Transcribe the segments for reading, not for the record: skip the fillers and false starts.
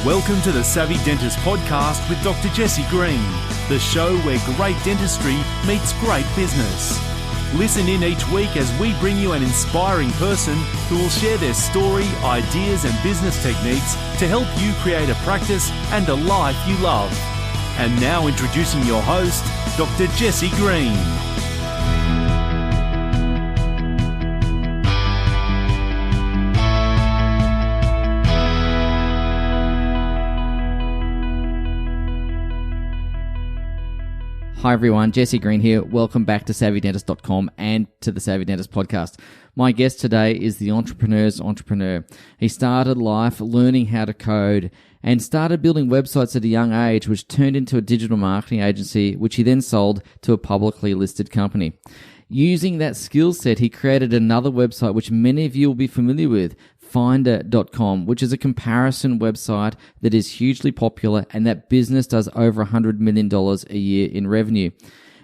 Welcome to the Savvy Dentist podcast with Dr. Jesse Green, the show where great dentistry meets great business. Listen in each week as we bring you an inspiring person who will share their story, ideas and business techniques to help you create a practice and a life you love. And now introducing your host, Dr. Jesse Green. Hi everyone, Jesse Green here. Welcome back to SavvyDentist.com and to the Savvy Dentist podcast. My guest today is the entrepreneur's entrepreneur. He started life learning how to code and started building websites at a young age, which turned into a digital marketing agency, which he then sold to a publicly listed company. Using that skill set, he created another website which many of you will be familiar with, Finder.com, which is a comparison website that is hugely popular, and that business does over $100 million a year in revenue.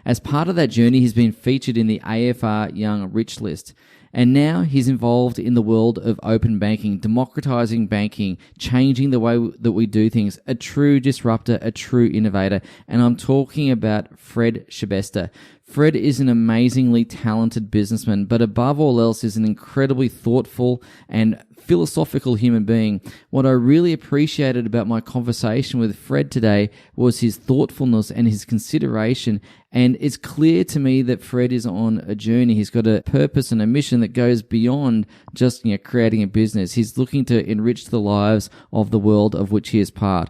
As part of that journey, he's been featured in the AFR Young Rich List. And now he's involved in the world of open banking, democratising banking, changing the way that we do things, a true disruptor, a true innovator. And I'm talking about Fred Schebesta. Fred is an amazingly talented businessman, but above all else is an incredibly thoughtful and philosophical human being. What I really appreciated about my conversation with Fred today was his thoughtfulness and his consideration. And it's clear to me that Fred is on a journey. He's got a purpose and a mission that goes beyond just, creating a business. He's looking to enrich the lives of the world of which he is part.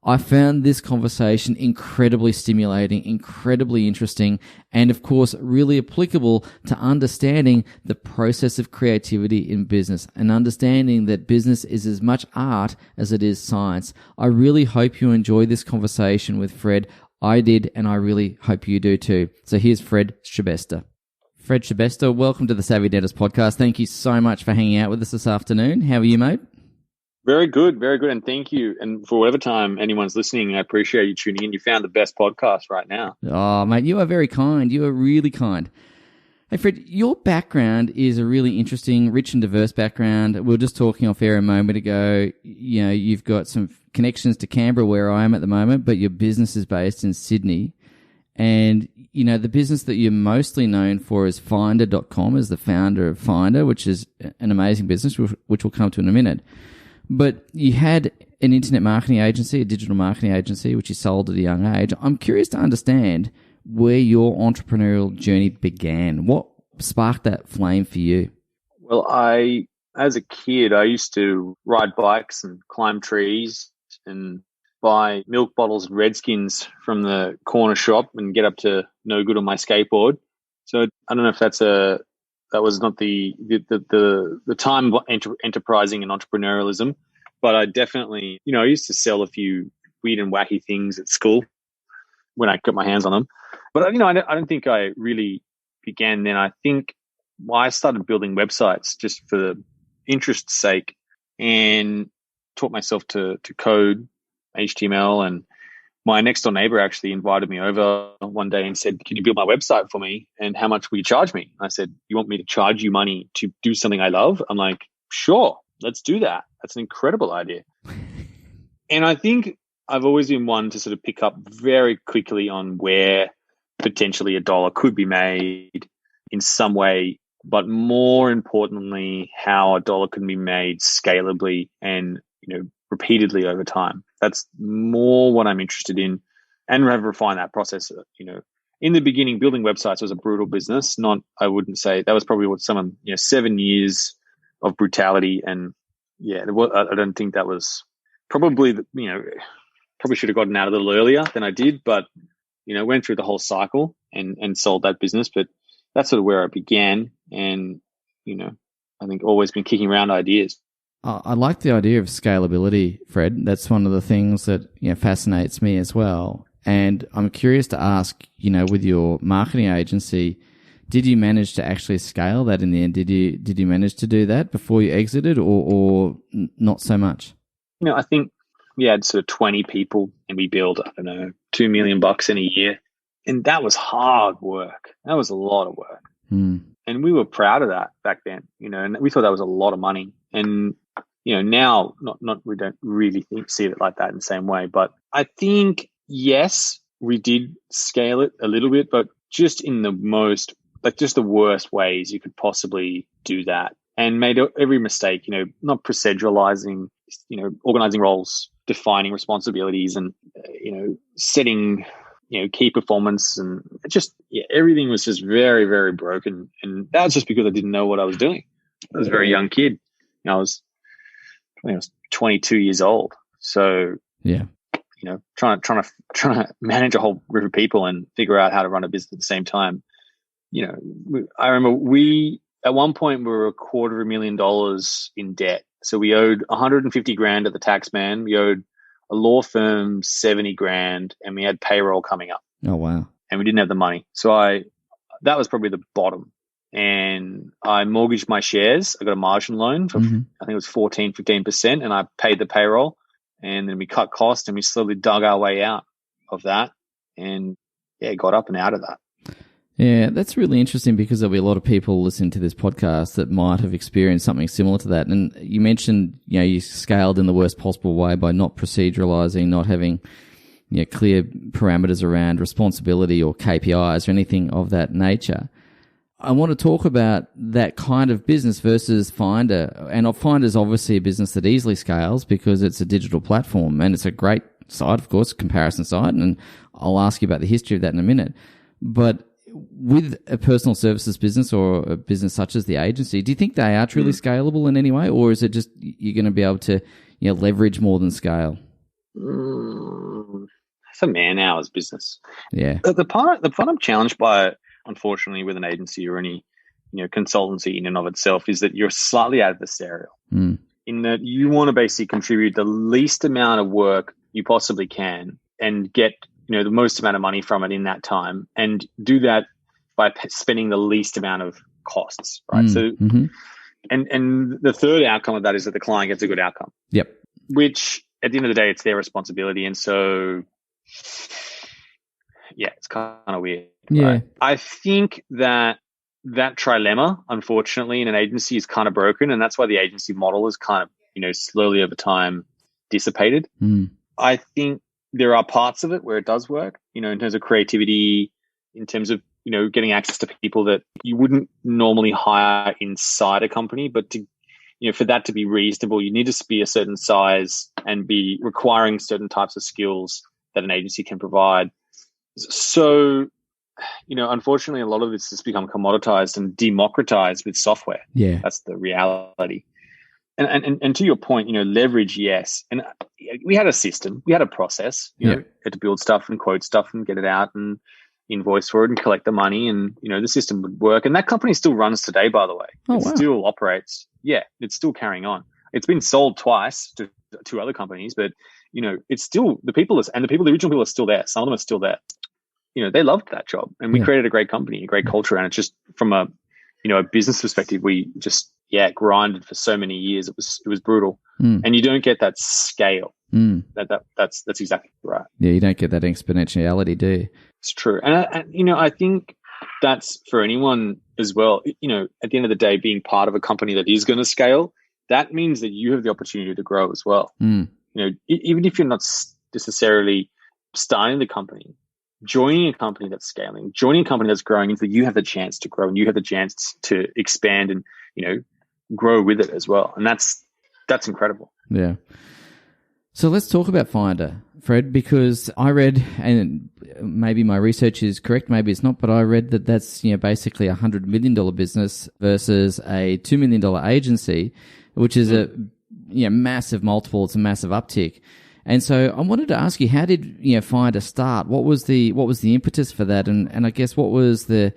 I found this conversation incredibly stimulating, incredibly interesting, and of course, really applicable to understanding the process of creativity in business and understanding that business is as much art as it is science. I really hope you enjoy this conversation with Fred. I did, and I really hope you do too. So here's Fred Schebesta. Fred Schebesta, welcome to the Savvy Dentist podcast. Thank you so much for hanging out with us this afternoon. How are you, mate? Very good, and thank you. And for whatever time anyone's listening, I appreciate you tuning in. You found the best podcast right now. Oh, mate, you are very kind. You are really kind. Hey, Fred, your background is a really interesting, rich and diverse background. We were just talking off air a moment ago. You've got some connections to Canberra, where I am at the moment, but your business is based in Sydney. And, the business that you're mostly known for is Finder.com, as the founder of Finder, which is an amazing business, which we'll come to in a minute. But you had an internet marketing agency, a digital marketing agency, which you sold at a young age. I'm curious to understand where your entrepreneurial journey began. What sparked that flame for you? Well, as a kid, I used to ride bikes and climb trees and buy milk bottles and Redskins from the corner shop and get up to no good on my skateboard. So I don't know if that was not the time of enterprising and entrepreneurialism, but I definitely, I used to sell a few weird and wacky things at school when I got my hands on them. But, I don't think I really began then. I think I started building websites just for the interest's sake and taught myself to code HTML. And my next door neighbor actually invited me over one day and said, "Can you build my website for me? And how much will you charge me?" I said, "You want me to charge you money to do something I love?" I'm like, "Sure, let's do that. That's an incredible idea." And I think I've always been one to sort of pick up very quickly on where potentially a dollar could be made in some way, but more importantly, how a dollar can be made scalably and, repeatedly over time. That's more what I'm interested in, and have refined that process. In the beginning, building websites was a brutal business. I wouldn't say that was probably what 7 years of brutality. And I don't think that was probably, probably should have gotten out a little earlier than I did, but, went through the whole cycle and sold that business. But that's sort of where I began. And, I think always been kicking around ideas. I like the idea of scalability, Fred. That's one of the things that fascinates me as well. And I'm curious to ask, with your marketing agency, did you manage to actually scale that in the end? Did you manage to do that before you exited, or not so much? I think we had sort of 20 people, and we billed, $2 million in a year, and that was hard work. That was a lot of work. And we were proud of that back then, and we thought that was a lot of money. And now we don't really see it like that in the same way. But I think, yes, we did scale it a little bit, but just in the most, just the worst ways you could possibly do that, and made every mistake, not proceduralizing, organizing roles, defining responsibilities, and, setting, key performance, and everything was just very, very broken. And that was just because I didn't know what I was doing. I was a very young kid. I was 22 years old. So, yeah, trying to manage a whole group of people and figure out how to run a business at the same time. I remember at one point we were $250,000 in debt. So we owed $150,000 to the tax man. We owed a law firm $70,000, and we had payroll coming up. Oh, wow. And we didn't have the money. So that was probably the bottom. And I mortgaged my shares. I got a margin loan for, I think it was 15%, and I paid the payroll. And then we cut costs, and we slowly dug our way out of that, and got up and out of that. Yeah, that's really interesting, because there'll be a lot of people listening to this podcast that might have experienced something similar to that. And you mentioned, you scaled in the worst possible way by not proceduralizing, not having clear parameters around responsibility or KPIs or anything of that nature. I want to talk about that kind of business versus Finder. And Finder's obviously a business that easily scales because it's a digital platform, and it's a great site, of course, comparison site. And I'll ask you about the history of that in a minute. But with a personal services business or a business such as the agency, do you think they are truly scalable in any way, or is it just you're going to be able to leverage more than scale? It's a man-hours business. Yeah. The part I'm challenged by, unfortunately, with an agency or any consultancy in and of itself, is that you're slightly adversarial in that you want to basically contribute the least amount of work you possibly can and get the most amount of money from it in that time, and do that by spending the least amount of costs, right? So, and the third outcome of that is that the client gets a good outcome. Yep. Which at the end of the day, it's their responsibility, and so it's kind of weird. Yeah. Right? I think that trilemma, unfortunately, in an agency is kind of broken, and that's why the agency model is kind of slowly over time dissipated. I think there are parts of it where it does work, in terms of creativity, in terms of, getting access to people that you wouldn't normally hire inside a company. But to, for that to be reasonable, you need to be a certain size and be requiring certain types of skills that an agency can provide. So, unfortunately, a lot of this has become commoditized and democratized with software. Yeah. That's the reality. And to your point, leverage, yes. And we had a system, we had a process, had to build stuff and quote stuff and get it out and invoice for it and collect the money, and, the system would work. And that company still runs today, by the way. It still operates. Yeah, it's still carrying on. It's been sold twice to two other companies, but, it's still, the original people are still there. Some of them are still there. They loved that job, and we created a great company, a great culture. And it's just from a business perspective, we just, grinded for so many years. It was brutal, and you don't get that scale. That's exactly right. Yeah, you don't get that exponentiality, do you? It's true, and I think that's for anyone as well. At the end of the day, being part of a company that is going to scale, that means that you have the opportunity to grow as well. Even if you're not necessarily starting the company, joining a company that's scaling, joining a company that's growing, means that you have the chance to grow and you have the chance to expand and grow with it as well. And that's incredible. Yeah. So let's talk about Finder, Fred, because I read, and maybe my research is correct, maybe it's not, but I read that that's basically a $100 million business versus a $2 million agency, which is a massive multiple. It's a massive uptick. And so I wanted to ask you, how did Finder start? What was the impetus for that? And I guess what was the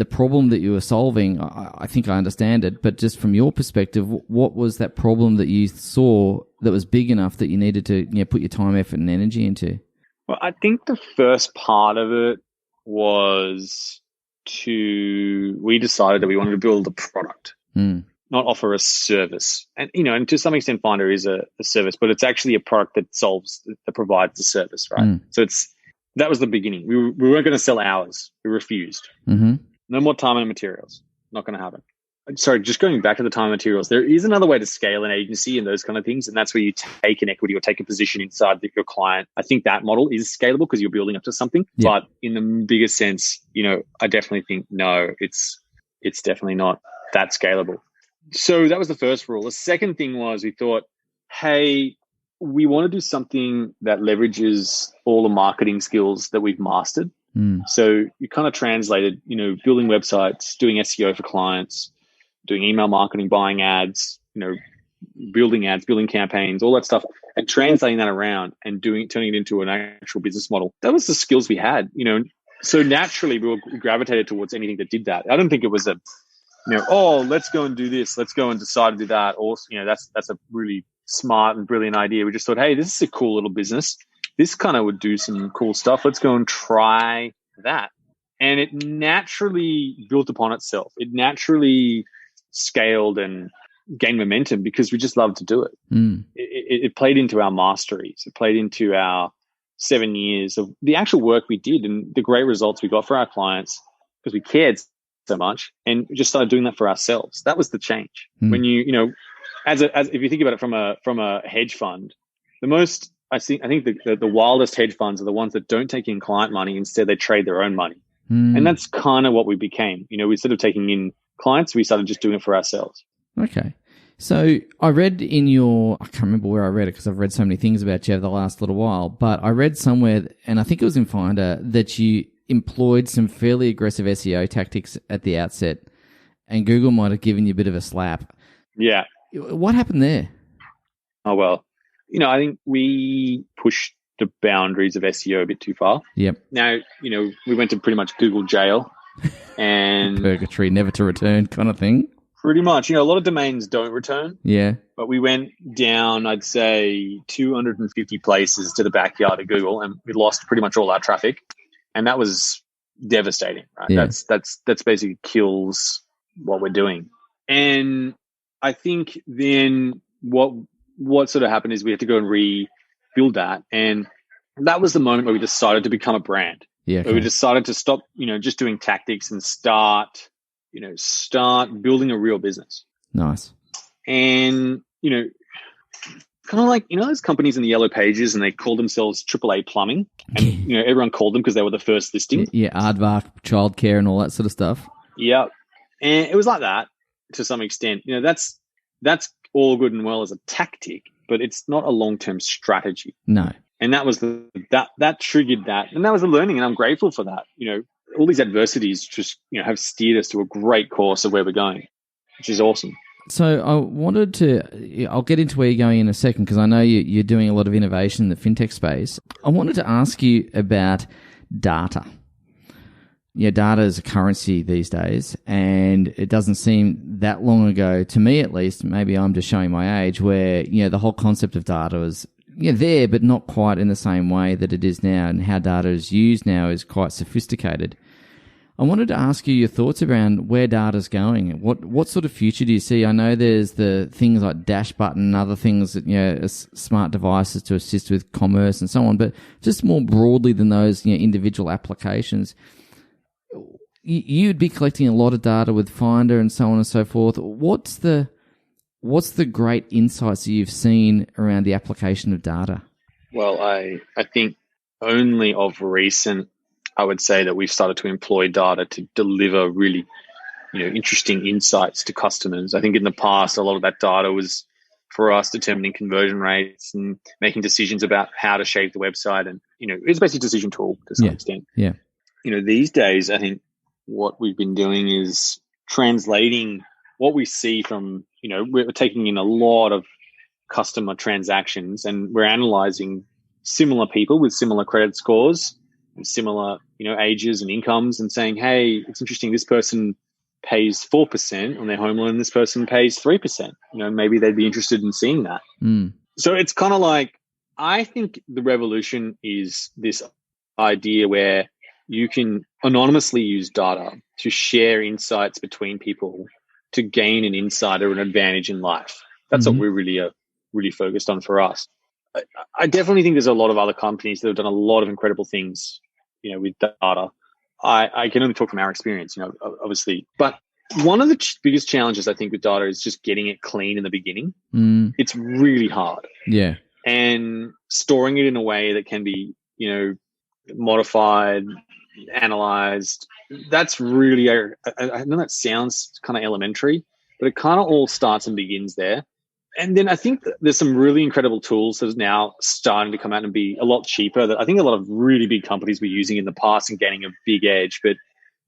problem that you were solving? I think I understand it, but just from your perspective, what was that problem that you saw that was big enough that you needed to put your time, effort, and energy into? Well, I think the first part of it was we decided that we wanted to build a product, not offer a service. And, and to some extent, Finder is a service, but it's actually a product that provides the service, right? So that was the beginning. We weren't going to sell hours. We refused. No more time and materials. Not going to happen. sorry, just going back to the time and materials, there is another way to scale an agency and those kind of things. And that's where you take an equity or take a position inside your client. I think that model is scalable because you're building up to something. Yeah. But in the bigger sense, I definitely think, no, it's definitely not that scalable. So that was the first rule. The second thing was we thought, hey, we want to do something that leverages all the marketing skills that we've mastered. So you kind of translated, building websites, doing SEO for clients, doing email marketing, buying ads, building ads, building campaigns, all that stuff, and translating that around and turning it into an actual business model. That was the skills we had, So naturally, we gravitated towards anything that did that. I don't think it was let's go and do this, let's go and decide to do that. Or that's a really smart and brilliant idea. We just thought, hey, this is a cool little business. This kind of would do some cool stuff. Let's go and try that. And it naturally built upon itself. It naturally scaled and gained momentum because we just loved to do it. It played into our masteries. It played into our 7 years of the actual work we did and the great results we got for our clients because we cared so much and just started doing that for ourselves. That was the change. When as if you think about it from a hedge fund, I think the wildest hedge funds are the ones that don't take in client money. Instead, they trade their own money. And that's kind of what we became. Instead of taking in clients, we started just doing it for ourselves. Okay. So I read I can't remember where I read it because I've read so many things about you over the last little while, but I read somewhere, and I think it was in Finder, that you employed some fairly aggressive SEO tactics at the outset, and Google might have given you a bit of a slap. Yeah. What happened there? Oh, well, I think we pushed the boundaries of SEO a bit too far. Yep. Now, we went to pretty much Google jail and purgatory, never to return kind of thing. Pretty much. A lot of domains don't return. Yeah. But we went down, I'd say, 250 places to the backyard of Google, and we lost pretty much all our traffic. And that was devastating, right? Yeah. That's basically kills what we're doing. And I think then what sort of happened is we had to go and rebuild that. And that was the moment where we decided to become a brand. Yeah. Okay. Where we decided to stop, just doing tactics and start building a real business. Nice. And, kind of like, those companies in the yellow pages and they called themselves AAA plumbing and, everyone called them because they were the first listing. Yeah. Aardvark, childcare and all that sort of stuff. Yeah. And it was like that to some extent. That's all good and well as a tactic, but it's not a long-term strategy. No. And that was that triggered that. And that was a learning. And I'm grateful for that. All these adversities just, have steered us to a great course of where we're going, which is awesome. So I'll get into where you're going in a second because I know you're doing a lot of innovation in the fintech space. I wanted to ask you about data. Data is a currency these days, and it doesn't seem that long ago, to me at least, maybe I'm just showing my age, where, the whole concept of data was there, but not quite in the same way that it is now, and how data is used now is quite sophisticated. I wanted to ask you your thoughts around where data's going. What sort of future do you see? I know there's the things like Dash Button and other things that, smart devices to assist with commerce and so on, but just more broadly than those, individual applications. You'd be collecting a lot of data with Finder and so on and so forth. What's the great insights that you've seen around the application of data? Well, I think only of recent, I would say that we've started to employ data to deliver really, interesting insights to customers. I think in the past, a lot of that data was for us determining conversion rates and making decisions about how to shape the website. And, it's basically a decision tool to some extent. Yeah. These days, I think what we've been doing is translating what we see from, we're taking in a lot of customer transactions and we're analyzing similar people with similar credit scores and similar, ages and incomes and saying, hey, it's interesting. This person pays 4% on their home loan. This person pays 3%. Maybe they'd be interested in seeing that. So it's kind of like, I think the revolution is this idea where you can anonymously use data to share insights between people to gain an insight or an advantage in life. That's what we really are focused on for us. I definitely think there's a lot of other companies that have done a lot of incredible things, with data. I can only talk from our experience, obviously. But one of the biggest challenges I think with data is just getting it clean in the beginning. It's really hard. Yeah. And storing it in a way that can be, modified, analyzed. That's really, I know that sounds kind of elementary, but it kind of all starts and begins there. And then I think that there's some really incredible tools that are now starting to come out and be a lot cheaper that I think a lot of really big companies were using in the past and gaining a big edge. But,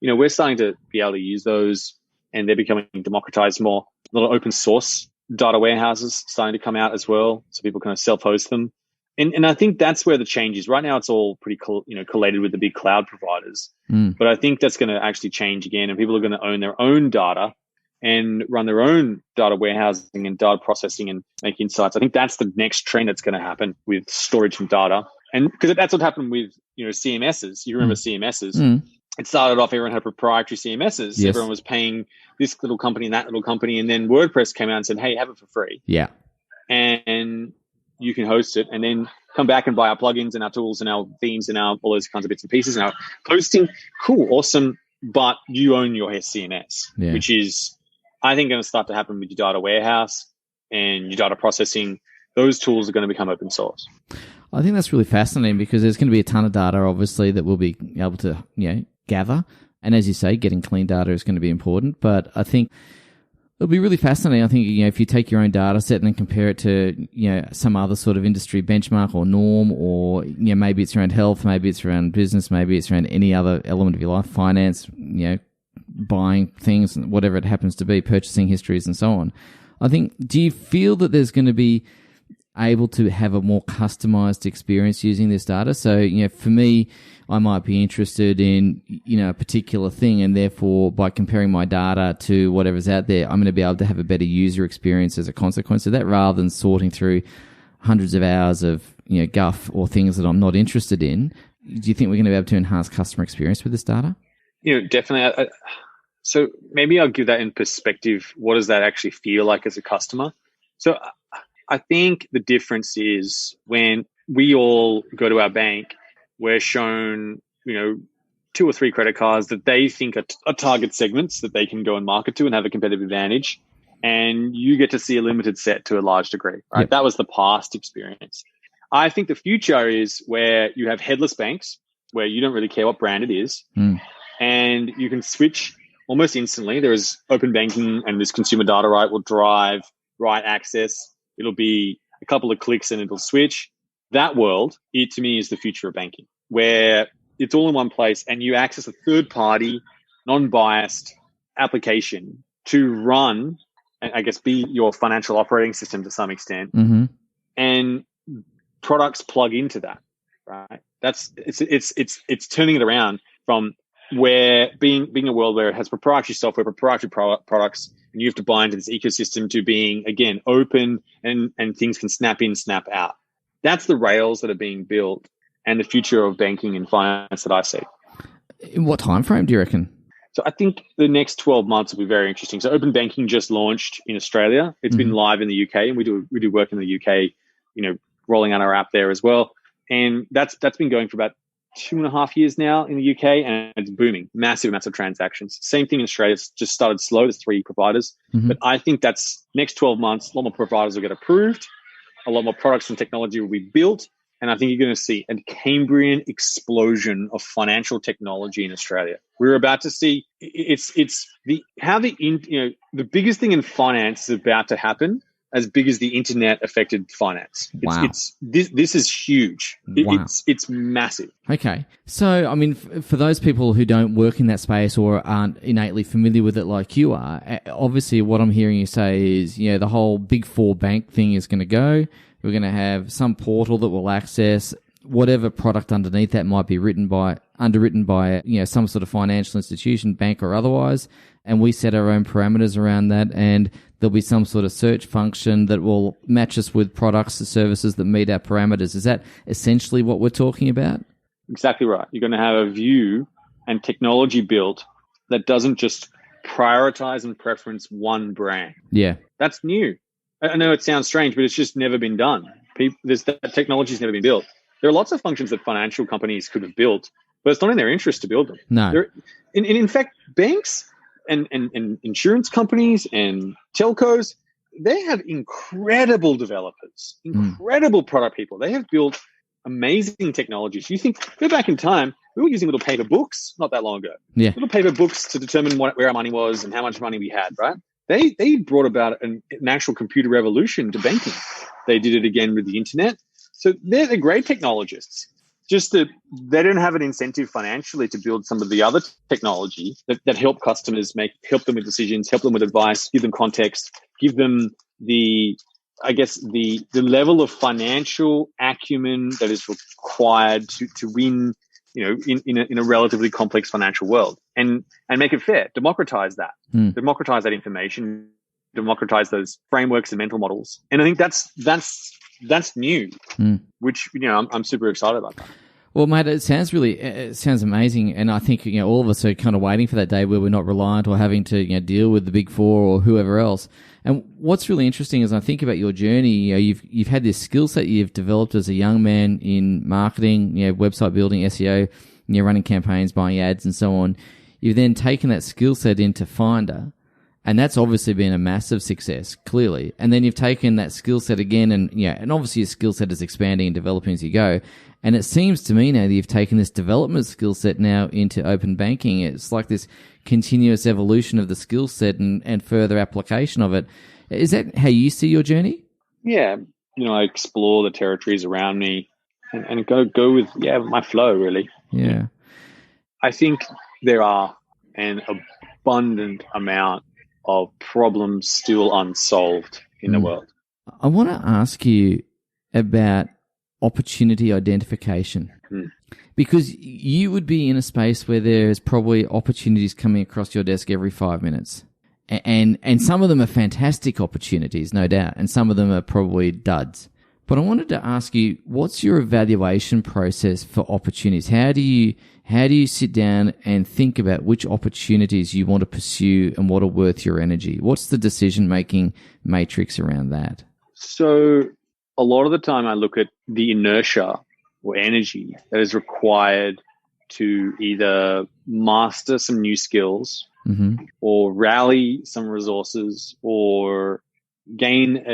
we're starting to be able to use those, and they're becoming democratized more. A lot of open source data warehouses starting to come out as well, so people kind of self-host them. And I think that's where the change is. Right now, it's all pretty collated with the big cloud providers. But I think that's going to actually change again, and people are going to own their own data and run their own data warehousing and data processing and make insights. I think that's the next trend that's going to happen with storage and data. And because that's what happened with CMSs. You remember CMSs? It started off, everyone had proprietary CMSs. Yes. Everyone was paying this little company and that little company. And then WordPress came out and said, hey, have it for free. Yeah. And you can host it and then come back and buy our plugins and our tools and our themes and all those kinds of bits and pieces and our hosting. Cool, awesome. But you own your CMS, which is, I think, going to start to happen with your data warehouse and your data processing. Those tools are going to become open source. I think that's really fascinating because there's going to be a ton of data, obviously, that we'll be able to, gather. And as you say, getting clean data is going to be important. But I think it'll be really fascinating. I think, if you take your own data set and then compare it to, some other sort of industry benchmark or norm, or, maybe it's around health, maybe it's around business, maybe it's around any other element of your life, finance, buying things, whatever it happens to be, purchasing histories and so on. I think, do you feel that there's going to be able to have a more customized experience using this data? So, for me, I might be interested in, a particular thing, and therefore by comparing my data to whatever's out there, I'm going to be able to have a better user experience as a consequence of that, rather than sorting through hundreds of hours of, guff or things that I'm not interested in. Do you think we're going to be able to enhance customer experience with this data? Definitely. So maybe I'll give that in perspective. What does that actually feel like as a customer? So I think the difference is when we all go to our bank, we're shown, 2 or 3 credit cards that they think are target segments that they can go and market to and have a competitive advantage. And you get to see a limited set to a large degree, right? Yep. That was the past experience. I think the future is where you have headless banks, where you don't really care what brand it is. And you can switch almost instantly. There is open banking, and this consumer data right will drive right access. It'll be a couple of clicks and it'll switch. That world, to me, is the future of banking, where it's all in one place and you access a third-party, non-biased application to run and, I guess, be your financial operating system to some extent. And products plug into that, right? It's turning it around from where being a world where it has proprietary software, proprietary products, and you have to buy into this ecosystem, to being, again, open and things can snap in, snap out. That's the rails that are being built and the future of banking and finance that I see. In what time frame do you reckon? So I think the next 12 months will be very interesting. So open banking just launched in Australia. It's been live in the UK, and we do work in the UK, rolling out our app there as well. And that's been going for about 2.5 years now in the UK, and it's booming. Massive amounts of transactions. Same thing in Australia. It's just started slow. There's 3 providers. But I think that's next 12 months, a lot more providers will get approved. A lot more products and technology will be built. And I think you're going to see a Cambrian explosion of financial technology in Australia. We're about to see the biggest thing in finance is about to happen, as big as the internet affected finance. Wow. This is huge. Wow. It's massive. Okay. So, I mean, for those people who don't work in that space or aren't innately familiar with it like you are, obviously what I'm hearing you say is, the whole Big Four bank thing is going to go. We're going to have some portal that will access whatever product underneath that might be underwritten by some sort of financial institution, bank or otherwise, and we set our own parameters around that, and there'll be some sort of search function that will match us with products or services that meet our parameters. Is that essentially what we're talking about? Exactly right. You're going to have a view and technology built that doesn't just prioritize and preference one brand. Yeah. That's new. I know it sounds strange, but it's just never been done. That technology's never been built. There are lots of functions that financial companies could have built, but it's not in their interest to build them. No. In fact, banks, and insurance companies and telcos, they have incredible developers, incredible product people. They have built amazing technologies. You think, go back in time, we were using little paper books not that long ago. Yeah. Little paper books to determine where our money was and how much money we had, right? They brought about an actual computer revolution to banking. They did it again with the internet. So they're great technologists. Just that they don't have an incentive financially to build some of the other technology that help customers help them with decisions, help them with advice, give them context, give them the level of financial acumen that is required to win, in a relatively complex financial world, and make it fair, democratize that information, democratize those frameworks and mental models. And I think that's new, which, I'm super excited about that. Well, mate, it sounds amazing, and I think all of us are kind of waiting for that day where we're not reliant or having to deal with the big four or whoever else. And what's really interesting is I think about your journey. You've had this skill set you've developed as a young man in marketing, website building, SEO, running campaigns, buying ads, and so on. You've then taken that skill set into Finder. And that's obviously been a massive success, clearly. And then you've taken that skill set again, and obviously your skill set is expanding and developing as you go. And it seems to me now that you've taken this development skill set now into open banking. It's like this continuous evolution of the skill set and further application of it. Is that how you see your journey? Yeah. I explore the territories around me and go with my flow, really. Yeah. I think there are an abundant amount of problems still unsolved in the world. I want to ask you about opportunity identification, because you would be in a space where there's probably opportunities coming across your desk every 5 minutes, and some of them are fantastic opportunities, no doubt, and some of them are probably duds. But I wanted to ask you, what's your evaluation process for opportunities? How do you sit down and think about which opportunities you want to pursue and what are worth your energy? What's the decision-making matrix around that? So a lot of the time I look at the inertia or energy that is required to either master some new skills or rally some resources or gain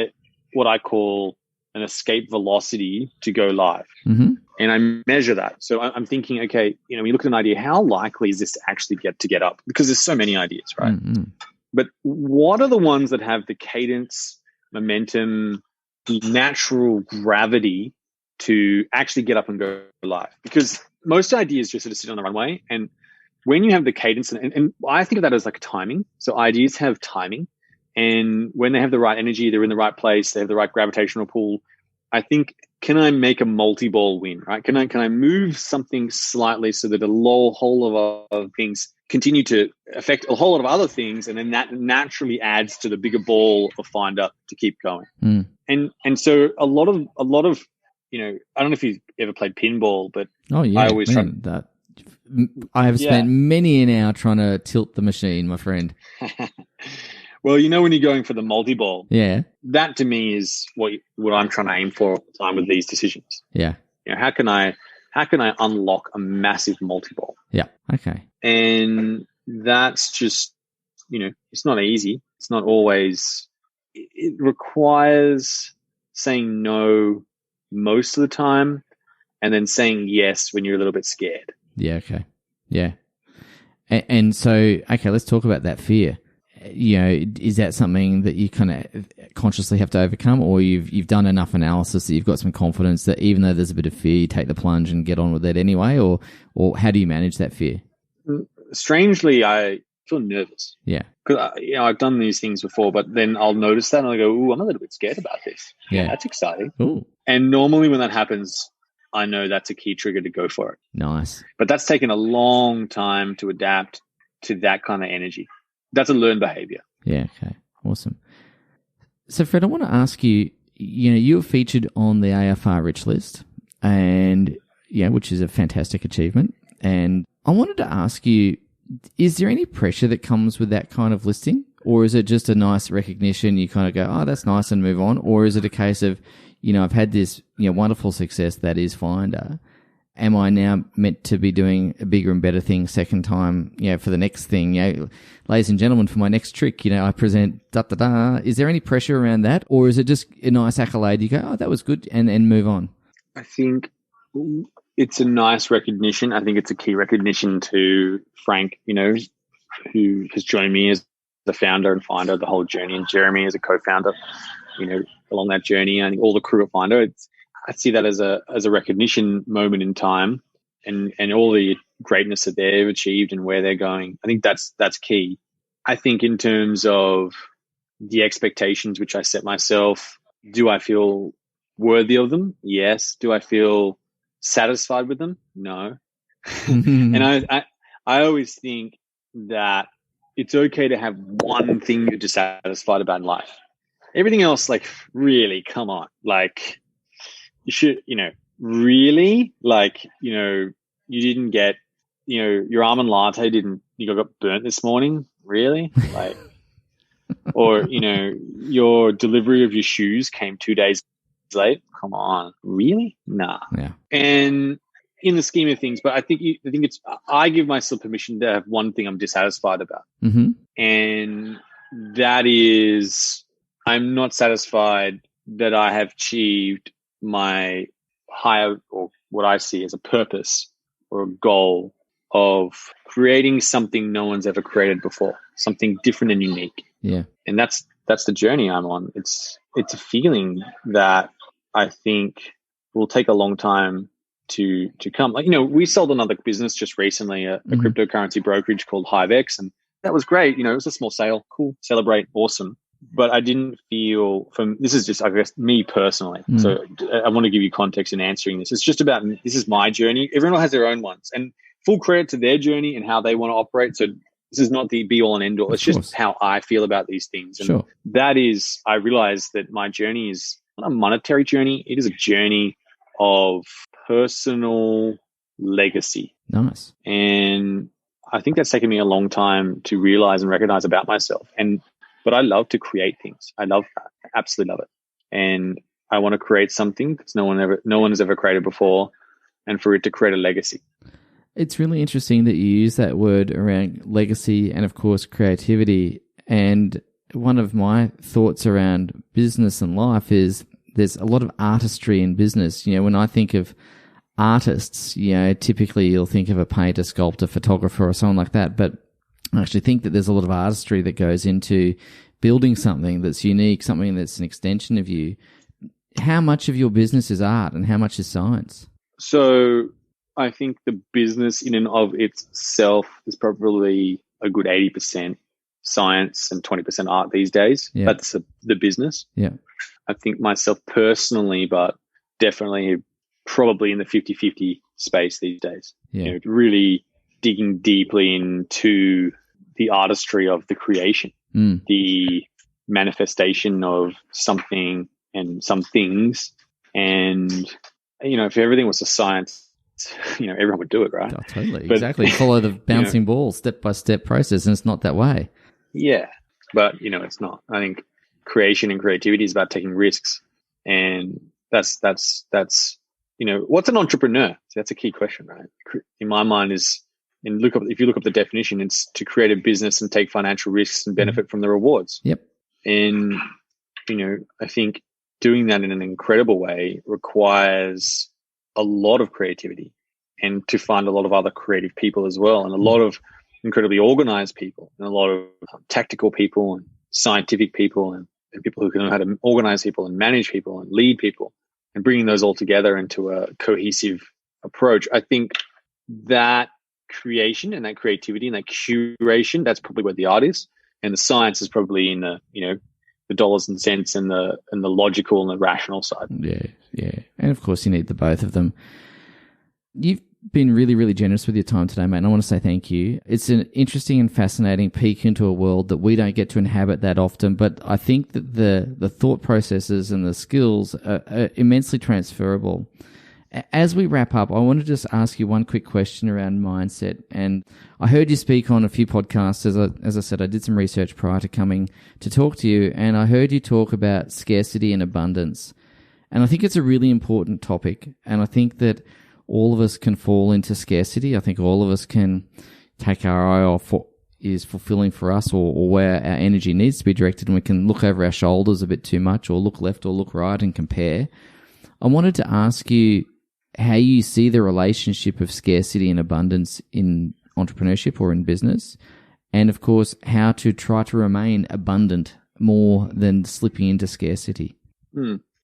what I call an escape velocity to go live. And I measure that. So I'm thinking, okay, when you look at an idea, how likely is this to actually get up? Because there's so many ideas, right? But what are the ones that have the cadence, momentum, the natural gravity to actually get up and go live? Because most ideas just sort of sit on the runway. And when you have the cadence, and I think of that as like timing. So ideas have timing. And when they have the right energy, they're in the right place, they have the right gravitational pull. I think, can I make a multi-ball win, right? Can I move something slightly so that a whole of things continue to affect a whole lot of other things, and then that naturally adds to the bigger ball of Finder to keep going. And so a lot of I don't know if you've ever played pinball, but I always try that. I have spent many an hour trying to tilt the machine, my friend. Well, when you're going for the multi-ball, that to me is what I'm trying to aim for all the time with these decisions. Yeah. How can I unlock a massive multi-ball? Yeah. Okay. And that's just, it's not easy. It's not always, it requires saying no most of the time and then saying yes when you're a little bit scared. Yeah. Okay. Yeah. And so, okay, let's talk about that fear. Is that something that you kind of consciously have to overcome, or you've done enough analysis that you've got some confidence that even though there's a bit of fear, you take the plunge and get on with it anyway, or how do you manage that fear? Strangely, I feel nervous. Yeah. Because, I've done these things before, but then I'll notice that and I go, ooh, I'm a little bit scared about this. Yeah. That's exciting. Ooh. And normally when that happens, I know that's a key trigger to go for it. Nice. But that's taken a long time to adapt to that kind of energy. That's a learned behavior. Yeah. Okay. Awesome. So, Fred, I want to ask you, you were featured on the AFR Rich List, and which is a fantastic achievement. And I wanted to ask you, is there any pressure that comes with that kind of listing, or is it just a nice recognition? You kind of go, oh, that's nice, and move on, or is it a case of, I've had this, wonderful success that is Finder, am I now meant to be doing a bigger and better thing second time, for the next thing? Ladies and gentlemen, for my next trick, I present da-da-da. Is there any pressure around that? Or is it just a nice accolade? You go, oh, that was good, and move on? I think it's a nice recognition. I think it's a key recognition to Frank, who has joined me as the founder and finder of the whole journey, and Jeremy as a co-founder, along that journey, and all the crew at Finder. I see that as a recognition moment in time, and all the greatness that they've achieved and where they're going. I think that's key. I think in terms of the expectations which I set myself, do I feel worthy of them? Yes. Do I feel satisfied with them? No. And I always think that it's okay to have one thing you're dissatisfied about in life. Everything else, really, come on. You should, really, you didn't get, your almond latte you got burnt this morning. Really? Or, your delivery of your shoes came 2 days late. Come on. Really? Nah. Yeah. And in the scheme of things, but I think I give myself permission to have one thing I'm dissatisfied about. Mm-hmm. And that is, I'm not satisfied that I have achieved my higher, or what I see as a purpose or a goal of creating something no one's ever created before, something different and unique. Yeah. And that's the journey I'm on. It's a feeling that I think will take a long time to come. We sold another business just recently, a cryptocurrency brokerage called HiveX, and that was great. It was a small sale. Cool. Celebrate. Awesome. But I didn't feel this is just, I guess, me personally. So I want to give you context in answering this. It's just about, this is my journey. Everyone has their own ones, and full credit to their journey and how they want to operate. So this is not the be all and end all. It's just how I feel about these things. And that is, I realize that my journey is not a monetary journey. It is a journey of personal legacy. Nice. And I think that's taken me a long time to realize and recognize about myself. But I love to create things. I love that. I absolutely love it. And I want to create something that no one has ever created before, and for it to create a legacy. It's really interesting that you use that word around legacy and, of course, creativity. And one of my thoughts around business and life is there's a lot of artistry in business. When I think of artists, typically you'll think of a painter, sculptor, photographer, or someone like that. But I actually think that there's a lot of artistry that goes into building something that's unique, something that's an extension of you. How much of your business is art and how much is science? So I think the business in and of itself is probably a good 80% science and 20% art these days. Yeah. That's the business. Yeah. I think myself personally, but definitely probably in the 50-50 space these days. Yeah. Really digging deeply into the artistry of the creation, the manifestation of something and some things. And, if everything was a science, everyone would do it, right? Oh, totally. Exactly. Follow the bouncing ball, step-by-step process, and it's not that way. Yeah. But, it's not. I think creation and creativity is about taking risks. And that's what's an entrepreneur? So that's a key question, right? In my mind if you look up the definition, it's to create a business and take financial risks and benefit from the rewards. Yep. And, I think doing that in an incredible way requires a lot of creativity, and to find a lot of other creative people as well, and a lot of incredibly organized people, and a lot of tactical people and scientific people and people who can know how to organize people and manage people and lead people, and bringing those all together into a cohesive approach. I think that creation and that creativity and that curation, that's probably where the art is, and the science is probably in the the dollars and cents and the logical and the rational side. Yeah. And of course you need the both of them. You've been really, really generous with your time today, mate, and I want to say thank you. It's an interesting and fascinating peek into a world that we don't get to inhabit that often, but I think that the thought processes and the skills are immensely transferable. As we wrap up, I want to just ask you one quick question around mindset. And I heard you speak on a few podcasts. As I said, I did some research prior to coming to talk to you, and I heard you talk about scarcity and abundance. And I think it's a really important topic. And I think that all of us can fall into scarcity. I think all of us can take our eye off what is fulfilling for us or where our energy needs to be directed, and we can look over our shoulders a bit too much or look left or look right and compare. I wanted to ask you how you see the relationship of scarcity and abundance in entrepreneurship or in business, and of course, how to try to remain abundant more than slipping into scarcity.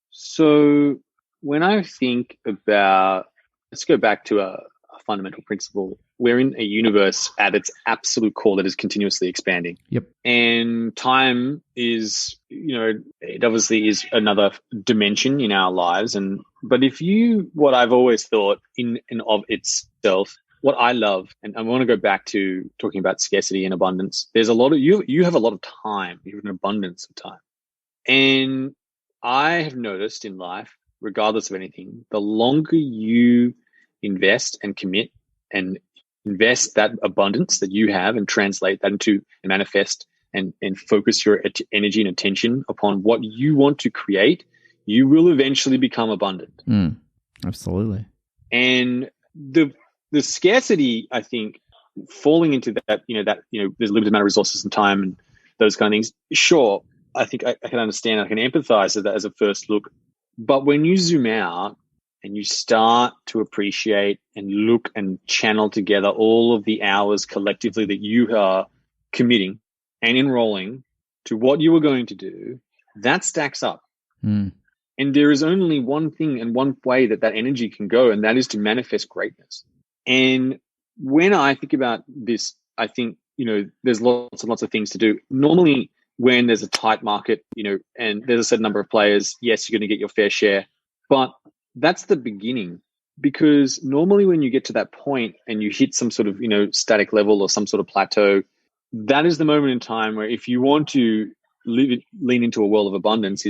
So when I think about, let's go back to a fundamental principle. We're in a universe at its absolute core that is continuously expanding. Yep. And time is, it obviously is another dimension in our lives. But what I've always thought in and of itself, what I love, and I want to go back to talking about scarcity and abundance. There's a lot of, you have a lot of time, you have an abundance of time. And I have noticed in life, regardless of anything, the longer you invest and commit and invest that abundance that you have and translate that into and manifest and focus your energy and attention upon what you want to create, you will eventually become abundant. Absolutely. And the scarcity, I think, falling into that, there's a limited amount of resources and time and those kind of things. Sure, I think I can understand, I can empathize with that as a first look. But when you zoom out and you start to appreciate and look and channel together all of the hours collectively that you are committing and enrolling to what you are going to do, that stacks up. And there is only one thing and one way that energy can go, and that is to manifest greatness. And when I think about this, I think, there's lots and lots of things to do. Normally, when there's a tight market, and there's a certain number of players, yes, you're going to get your fair share. But that's the beginning, because normally when you get to that point and you hit some sort of, static level or some sort of plateau, that is the moment in time where if you want to lean into a world of abundance,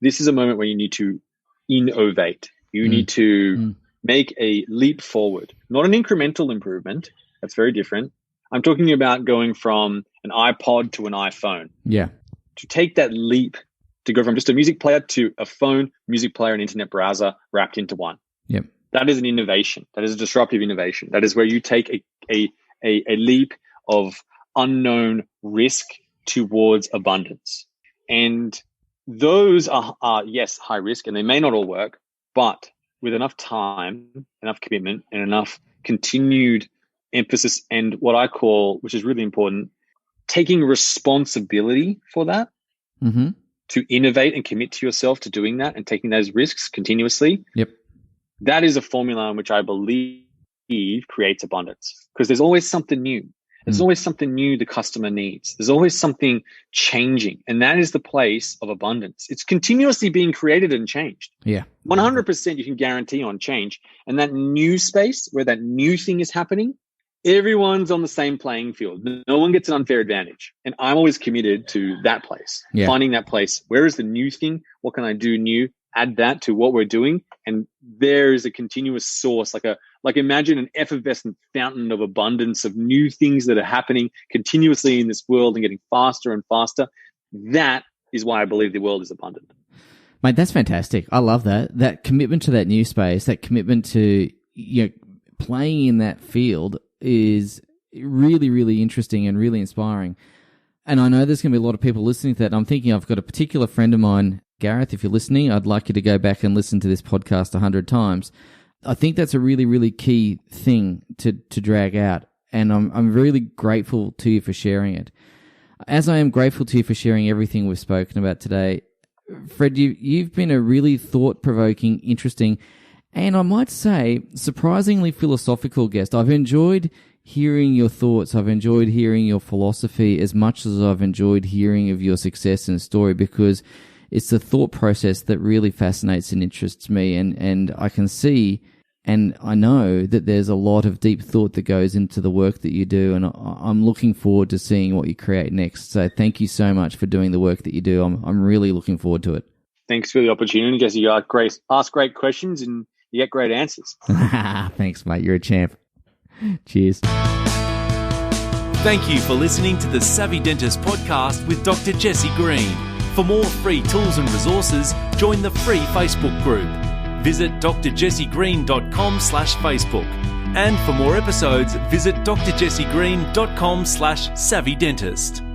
this is a moment where you need to innovate. You need to make a leap forward, not an incremental improvement. That's very different. I'm talking about going from an iPod to an iPhone. Yeah. To take that leap, to go from just a music player to a phone, music player, and internet browser wrapped into one. Yep. That is an innovation. That is a disruptive innovation. That is where you take a leap of unknown risk towards abundance. And those are, yes, high risk, and they may not all work, but with enough time, enough commitment, and enough continued emphasis, and what I call, which is really important, taking responsibility for that, to innovate and commit to yourself to doing that and taking those risks continuously. Yep. That is a formula in which I believe creates abundance, because there's always something new. There's always something new the customer needs. There's always something changing. And that is the place of abundance. It's continuously being created and changed. Yeah. 100% you can guarantee on change. And that new space where that new thing is happening, everyone's on the same playing field. No one gets an unfair advantage. And I'm always committed to that place, finding that place. Where is the new thing? What can I do new? Add that to what we're doing. And there is a continuous source, like imagine an effervescent fountain of abundance of new things that are happening continuously in this world and getting faster and faster. That is why I believe the world is abundant. Mate, that's fantastic. I love that. That commitment to that new space, that commitment to playing in that field is really, really interesting and really inspiring. And I know there's going to be a lot of people listening to that. I'm thinking I've got a particular friend of mine, Gareth, if you're listening, I'd like you to go back and listen to this podcast 100 times. I think that's a really, really key thing to drag out. And I'm really grateful to you for sharing it. As I am grateful to you for sharing everything we've spoken about today, Fred, you've been a really thought-provoking, interesting, and I might say surprisingly philosophical guest. I've enjoyed hearing your thoughts. I've enjoyed hearing your philosophy as much as I've enjoyed hearing of your success and story, because it's the thought process that really fascinates and interests me. And I can see and I know that there's a lot of deep thought that goes into the work that you do, and I'm looking forward to seeing what you create next. So thank you so much for doing the work that you do. I'm really looking forward to it. Thanks for the opportunity, Jesse. You ask great questions and you get great answers. Thanks, mate. You're a champ. Cheers. Thank you for listening to the Savvy Dentist podcast with Dr. Jesse Green. For more free tools and resources, join the free Facebook group. visit drjessegreen.com/Facebook. And for more episodes, visit drjessegreen.com/savvydentist.